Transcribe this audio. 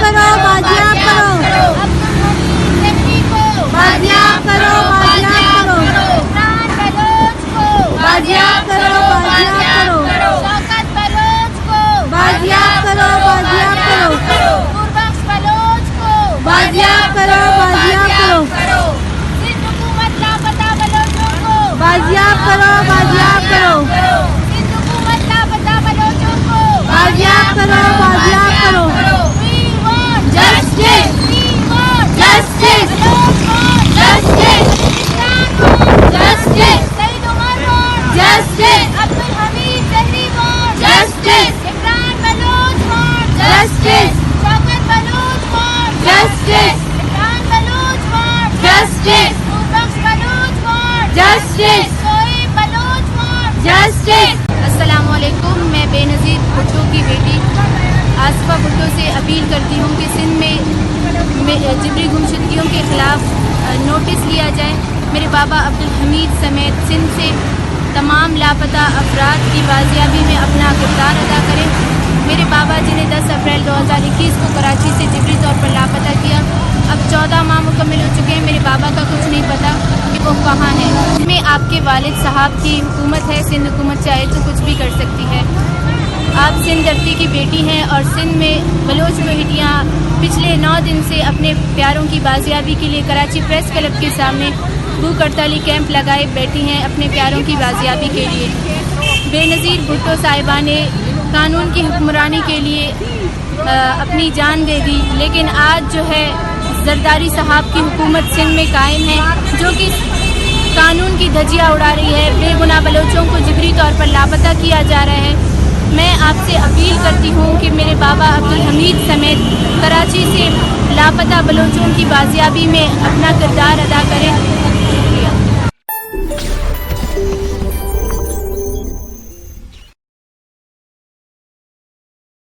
करो, बाजियाब करो, बाजियाब करो, बाजियाब करो, इमरान बलोच को बाजियाब करो, बाजियाब करो, शौकत बलोच को बाजियाब करो, बाजियाब करो, नूरबख्श बलोच को बाजियाब करो, बाजियाब करो, सिंध हुकूमत लापता बलोचों को बाजियाब करो, बाजियाब करो, सिंध हुकूमत लापता बलोचों को बाजियाब करो, बाजियाब करो, We want Justice! We want Justice! Baloch want Justice! Pakistan want Justice! Saeed Umar want Justice! Abdul Hamid Zehri want Justice! Imran Baloch want Justice! Shaukat Baloch want Justice! Imran Baloch want Justice! Noorbakhsh Baloch want Justice! Shoaib Baloch want Justice! अस्सलाम वालेकुम। मैं बेनज़ीर भुट्टो की बेटी आसिफा भुट्टो से अपील करती हूँ कि सिंध में जिबरी गुमशुदगियों के ख़िलाफ़ नोटिस लिया जाए। मेरे बाबा अब्दुल हमीद समेत सिंध से तमाम लापता अफराद की बाजियाबी में अपना किरदार अदा करें। मेरे बाबा जिन्हें 10 अप्रैल 2021 को कराची से जिबरी तौर पर लापता किया, अब 14 माह मुकम्मल हो चुके हैं। मेरे बाबा का कुछ नहीं पता कि वो कहाँ हैं। इसमें आपके वालिद साहब की हुकूमत है। सिंध हुकूमत चाहे तो कुछ भी कर सकती है। आप सिंध धरती की बेटी हैं और सिंध में बलोच बेटियाँ पिछले 9 दिन से अपने प्यारों की बाजियाबी के लिए कराची प्रेस क्लब के सामने भूख हड़ताली कैंप लगाए बैठी हैं अपने प्यारों की बाजियाबी के लिए। बेनज़ीर भुट्टो साहिबा ने कानून की हुक्मरानी के लिए अपनी जान दे दी, लेकिन आज जो है जरदारी साहब की हुकूमत सिंध में कायम है, जो कि कानून की धज्जियाँ उड़ा रही है। बेगुनाह बलोचों को जिबरी तौर पर लापता किया जा रहा है। मैं आपसे अपील करती हूँ कि मेरे बाबा अब्दुल हमीद समेत कराची से लापता बलोचों की बाजियाबी में अपना किरदार अदा करें।